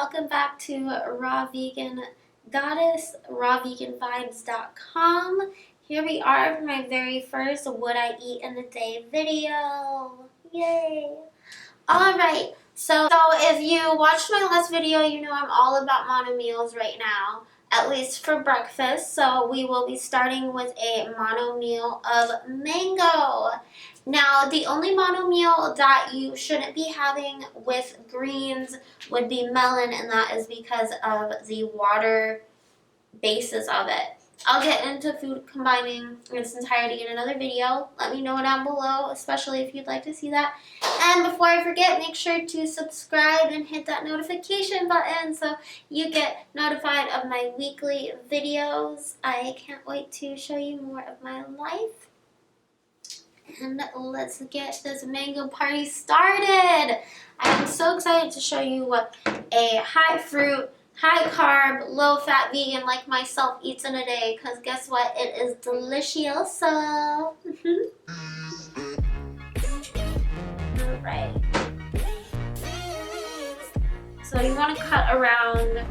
welcome back to Raw Vegan Goddess, rawveganvibes.com. Here we are for my very first What I Eat in a Day video. Yay! Alright, so if you watched my last video, you know I'm all about mono meals right now, at least for breakfast. So we will be starting with a mono meal of mango. Now, the only mono meal that you shouldn't be having with greens would be melon, and that is because of the water basis of it. I'll get into food combining in its entirety in another video. Let me know down below, especially if you'd like to see that. And before I forget, make sure to subscribe and hit that notification button so you get notified of my weekly videos. I can't wait to show you more of my life. And let's get this mango party started. I'm so excited to show you what a high fruit, high carb, low fat vegan like myself eats in a day, because guess what? It is delicioso. Alright. So you want to cut around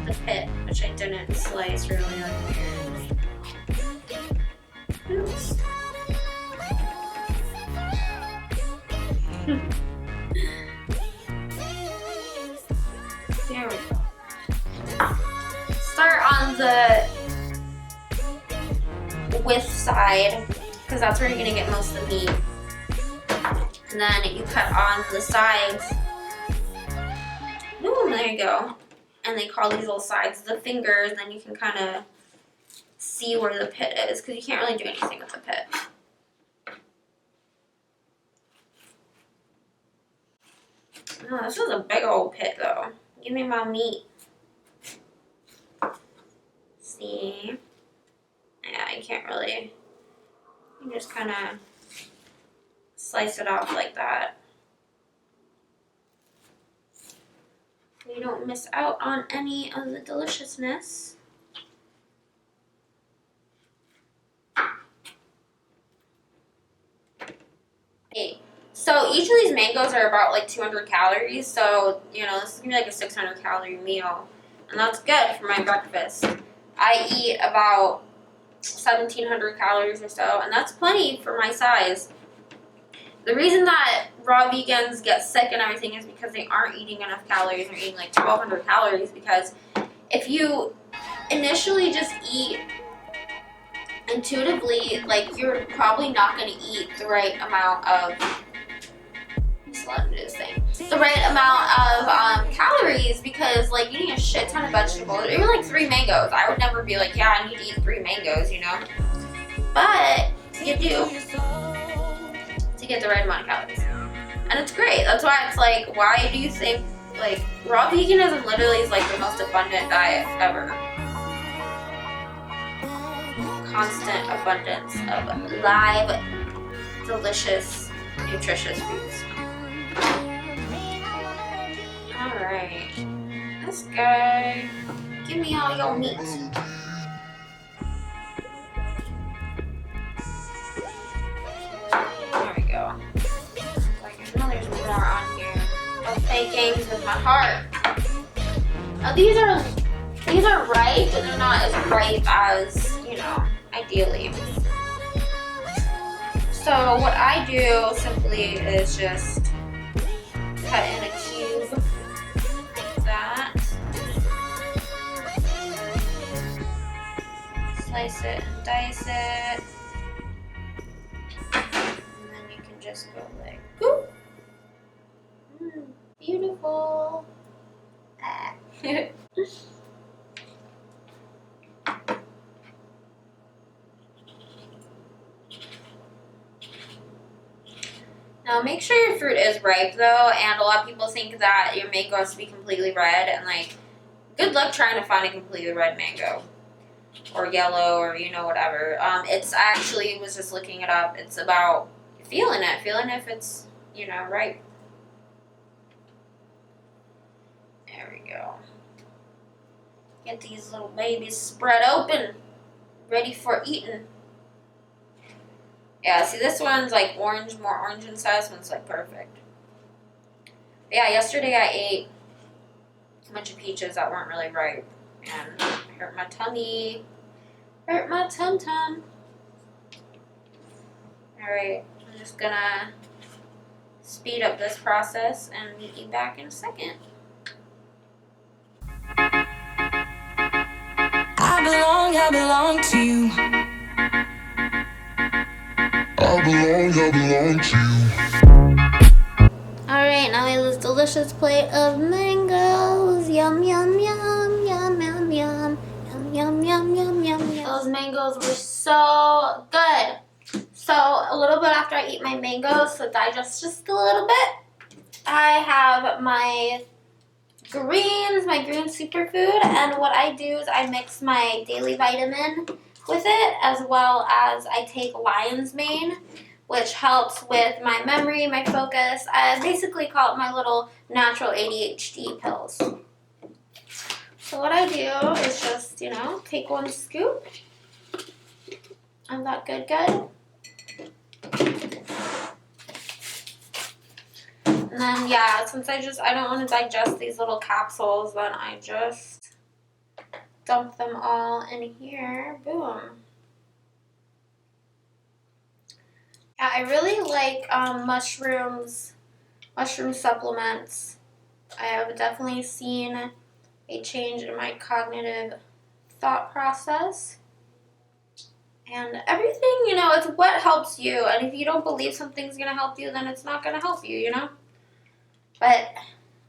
the pit, which I didn't slice really on here. Oops. There we go. Start on the width side, because that's where you're going to get most of the meat. And then you cut on the sides. Ooh, there you go. And they call these little sides the fingers, and then you can kind of see where the pit is, because you can't really do anything with the pit. Oh, this is a big old pit though. Give me my meat. See? Yeah, you can't really. You just kind of slice it off like that. So you don't miss out on any of the deliciousness. So each of these mangoes are about like 200 calories. So, you know, this is going to be like a 600 calorie meal. And that's good for my breakfast. I eat about 1,700 calories or so. And that's plenty for my size. The reason that raw vegans get sick and everything is because they aren't eating enough calories. They're eating like 1,200 calories. Because if you initially just eat intuitively, like, you're probably not going to eat the right amount of the right amount of calories, because like eating a shit ton of vegetables, even like 3 mangoes, I would never be like, yeah, I need to eat 3 mangoes, you know, but you do to get the right amount of calories, and it's great. That's why it's like, why do you think like raw veganism literally is like the most abundant diet ever? Constant abundance of live, delicious, nutritious foods. Alright, this guy, give me all your meat. There we go. Like, I know there's more on here. Don't play games with my heart. Now these are ripe, but they're not as ripe as, you know, ideally. So what I do simply is just cut in a cube like that. Slice it and dice it. And then you can just go like, boop. Beautiful. Now make sure your fruit is ripe though, and a lot of people think that your mango has to be completely red, and like, good luck trying to find a completely red mango. Or yellow, or you know, whatever. It's actually, was just looking it up, it's about feeling if it's, you know, ripe. There we go. Get these little babies spread open, ready for eating. Yeah, see, this one's like orange, more orange inside. This one's like perfect. Yeah, yesterday I ate a bunch of peaches that weren't really ripe and hurt my tummy. Hurt my tum-tum. Alright, I'm just gonna speed up this process and meet you back in a second. I belong to you. I belong to you. Alright, now we have this delicious plate of mangoes. Yum, yum, yum, yum, yum, yum. Yum, yum, yum, yum, yum, yum. Those mangoes were so good. So a little bit after I eat my mangoes, to digest just a little bit, I have my greens, my green superfood, and what I do is I mix my daily vitamin with it, as well as I take lion's mane, which helps with my memory, my focus. I basically call it my little natural ADHD pills. So what I do is just, take one scoop of that good. And then, yeah, since I don't want to digest these little capsules, then I just dump them all in here. Boom. Yeah, I really like mushroom supplements. I have definitely seen a change in my cognitive thought process. And everything, it's what helps you. And if you don't believe something's going to help you, then it's not going to help you, But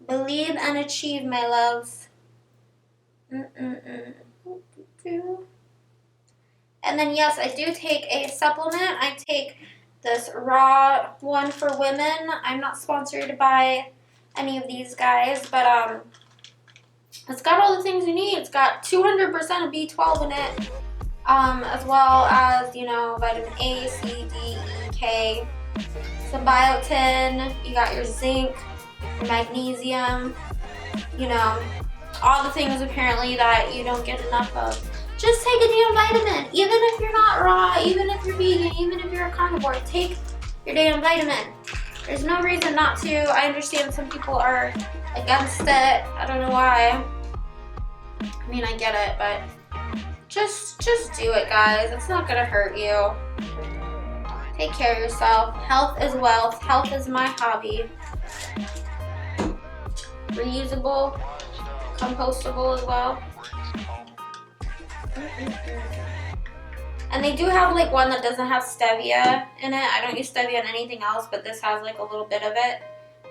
believe and achieve, my loves. And then, yes, I do take a supplement. I take this raw one for women. I'm not sponsored by any of these guys, but it's got all the things you need. It's got 200% of B12 in it, as well as, vitamin A, C, D, E, K, some biotin. You got your zinc, your magnesium, all the things apparently that you don't get enough of. Just take a damn vitamin. Even if you're not raw, even if you're vegan, even if you're a carnivore, take your damn vitamin. There's no reason not to. I understand some people are against it. I don't know why. I mean, I get it, but just do it, guys. It's not gonna hurt you. Take care of yourself. Health is wealth. Health is my hobby. Reusable, compostable as well. And they do have one that doesn't have stevia in it. I don't use stevia in anything else, but this has a little bit of it.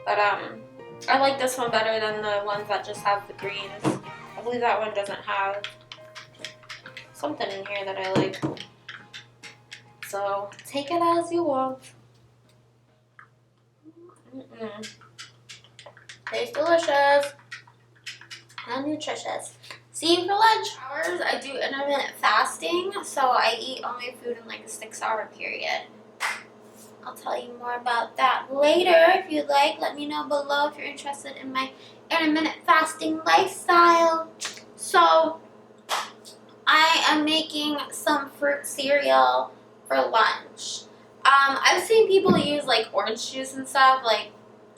But I like this one better than the ones that just have the greens. I believe that one doesn't have something in here that I like. So take it as you want. Tastes delicious and nutritious. See you for lunch. Hours, I do intermittent fasting, so I eat all my food in a 6-hour period. I'll tell you more about that later if you'd like. Let me know below if you're interested in my intermittent fasting lifestyle. So I am making some fruit cereal for lunch. I've seen people use orange juice and stuff.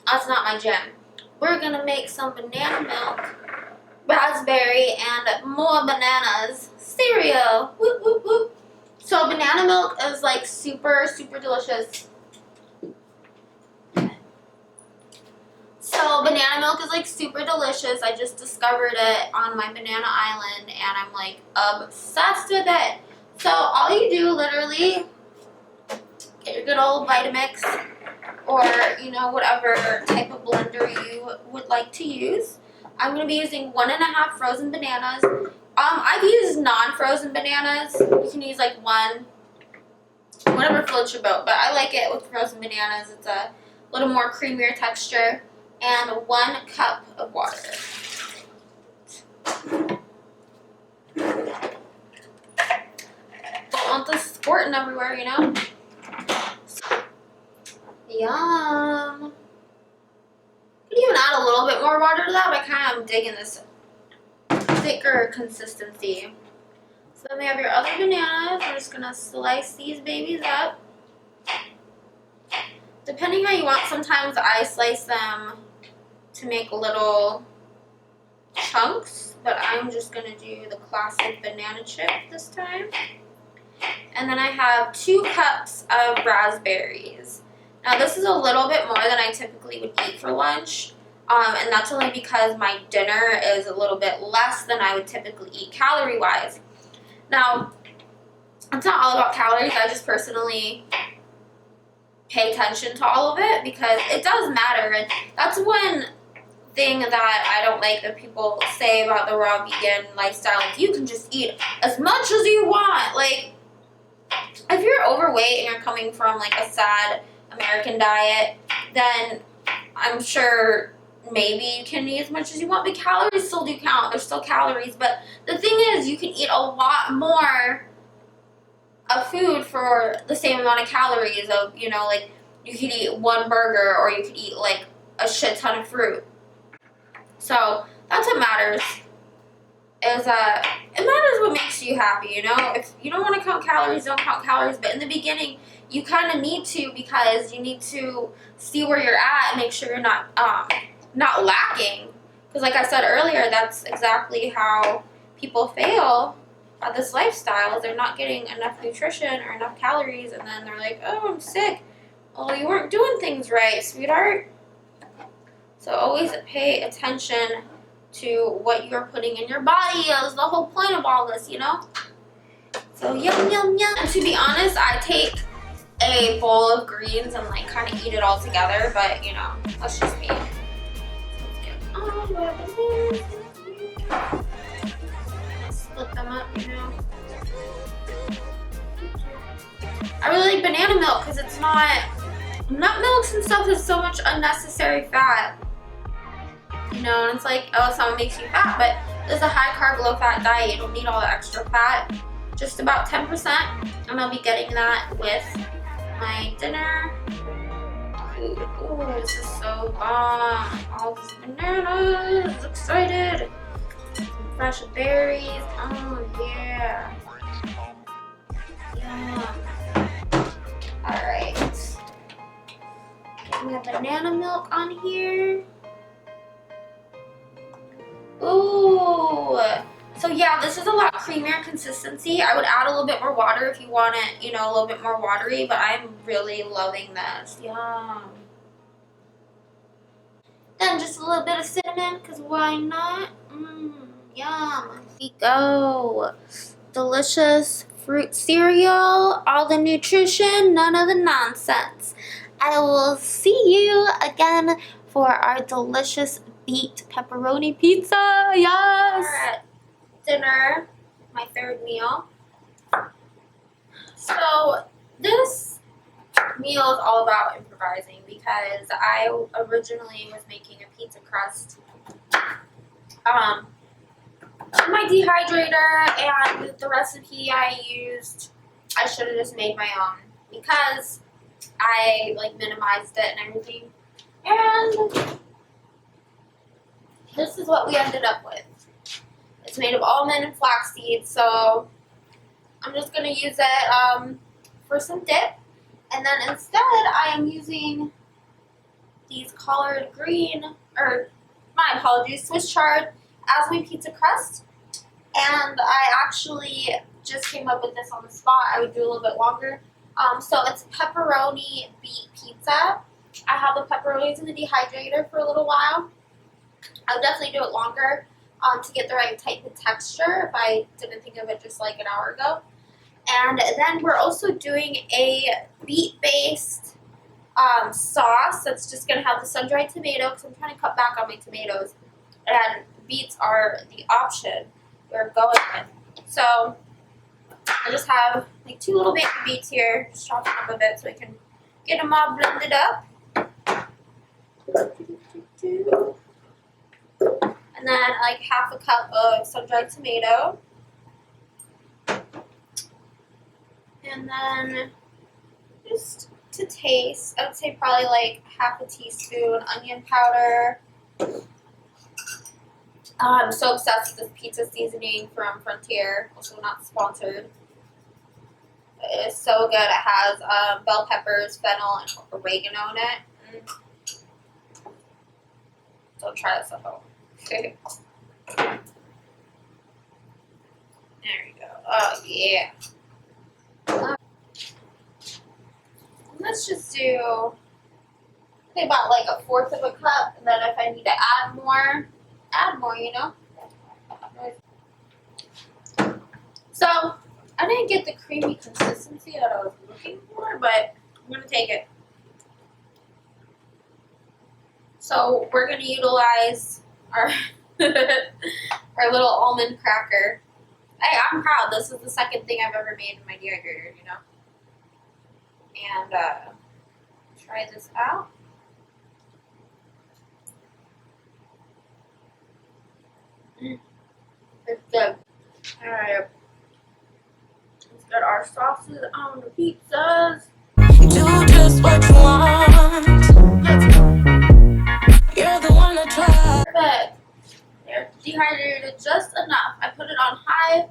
That's not my jam. We're gonna make some banana milk, raspberry, and more bananas cereal. Whoop, whoop, whoop. So banana milk is super, super delicious. So banana milk is super delicious. I just discovered it on my banana island and I'm obsessed with it. So all you do, literally, get your good old Vitamix or whatever type of blender you would like to use. I'm going to be using 1.5 frozen bananas. I've used non-frozen bananas. You can use one, whatever floats your boat, but I like it with frozen bananas. It's a little more creamier texture. And 1 cup of water. Don't want this squirting everywhere, Yum. Could even add a little bit more water to that, but I kind of am digging this thicker consistency. So then we have your other bananas. We're just gonna slice these babies up. Depending how you want, sometimes I slice them to make little chunks, but I'm just gonna do the classic banana chip this time. And then I have 2 cups of raspberries. Now this is a little bit more than I typically would eat for lunch, and that's only because my dinner is a little bit less than I would typically eat calorie-wise. Now, it's not all about calories. I just personally pay attention to all of it because it does matter, and that's one thing that I don't like that people say about the raw vegan lifestyle. Like, you can just eat as much as you want. Like, if you're overweight and you're coming from like a sad American diet, then I'm sure maybe you can eat as much as you want, but calories still do count. There's still calories, but the thing is, you can eat a lot more of food for the same amount of calories. Of, you know, like, you could eat 1 burger, or you could eat like a shit ton of fruit. So that's what matters. Is it matters what makes you happy, you know? If you don't want to count calories, don't count calories. But in the beginning, you kind of need to, because you need to see where you're at and make sure you're not lacking. Because like I said earlier, that's exactly how people fail at this lifestyle. Is they're not getting enough nutrition or enough calories, and then they're like, oh, I'm sick. Well, you weren't doing things right, sweetheart. So always pay attention to what you're putting in your body. Is the whole point of all this, you know? So yum, yum, yum. And to be honest, I take a bowl of greens and like kind of eat it all together, but you know, that's just me. Split them up, you know? I really like banana milk because it's not, nut milks and stuff is so much unnecessary fat. You know, and it's like, oh, someone makes you fat, but this is a high carb, low fat diet. You don't need all the extra fat, just about 10%, and I'll be getting that with my dinner. Ooh, this is so bomb. All these bananas, excited. Some fresh berries, oh yeah. Yum. Alright. Get my banana milk on here. Ooh, so yeah, this is a lot creamier consistency. I would add a little bit more water if you want it, you know, a little bit more watery, but I'm really loving this. Yum. Then just a little bit of cinnamon, because why not? Yum. Here we go. Delicious fruit cereal, all the nutrition, none of the nonsense. I will see you again for our delicious beet pepperoni pizza. Yes. We're at dinner, my 3rd meal. So this meal is all about improvising because I originally was making a pizza crust in my dehydrator, and the recipe I used, I should have just made my own because I like minimized it and everything. And this is what we ended up with. It's made of almond and flax seeds, so I'm just going to use it for some dip. And then instead, I am using these collard green, or my apologies, Swiss chard as my pizza crust. And I actually just came up with this on the spot. I would do a little bit longer. So it's pepperoni beet pizza. I have the pepperonis in the dehydrator for a little while. I would definitely do it longer to get the right type of texture if I didn't think of it just like an hour ago. And then we're also doing a beet-based sauce that's just going to have the sun-dried tomato because I'm trying to cut back on my tomatoes. And beets are the option we're going with. So I just have like 2 little baby beets here, just chop them up a bit so we can get them all blended up. And then like half a cup of sun-dried tomato. And then just to taste, I would say probably like half a teaspoon onion powder. I'm so obsessed with this pizza seasoning from Frontier, also not sponsored. It is so good. It has bell peppers, fennel, and oregano in it. So try this at home. Okay. There we go. Oh yeah. Let's just do about like a fourth of a cup, and then if I need to add more, you know. So I didn't get the creamy consistency that I was looking for, but I'm gonna take it. So we're gonna utilize our our little almond cracker. I'm proud. This is the second thing I've ever made in my dehydrator, you know. And try this out. It's good. Alright. Let's get our sauces on the pizzas. Do just what you want. You're the one to try. Perfect. They're dehydrated just enough. I put it on high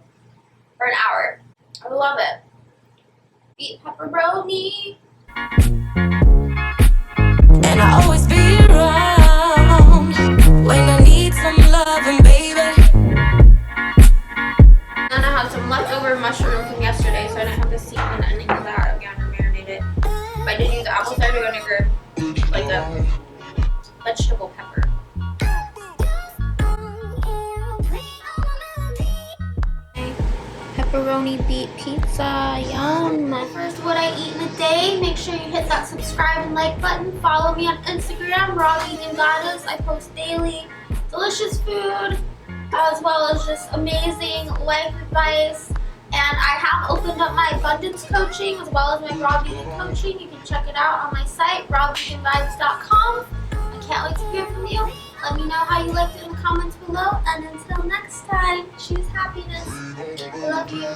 for an hour. I love it. Beet pepperoni. And I'll always be around when I need some loving, baby. And I had some leftover mushroom from yesterday, so I didn't have to season any of that again or marinate it. But I did use apple cider vinegar, like a vegetable pepper. Pepperoni beet pizza, yum. First, what I eat in a day, make sure you hit that subscribe and like button. Follow me on Instagram, Raw Vegan Goddess. I post daily delicious food, as well as just amazing life advice. And I have opened up my abundance coaching as well as my raw vegan coaching. You can check it out on my site, rawveganvibes.com. I can't wait to hear from you. Let me know how you liked it in the comments below. And until next time, choose happiness. I love you.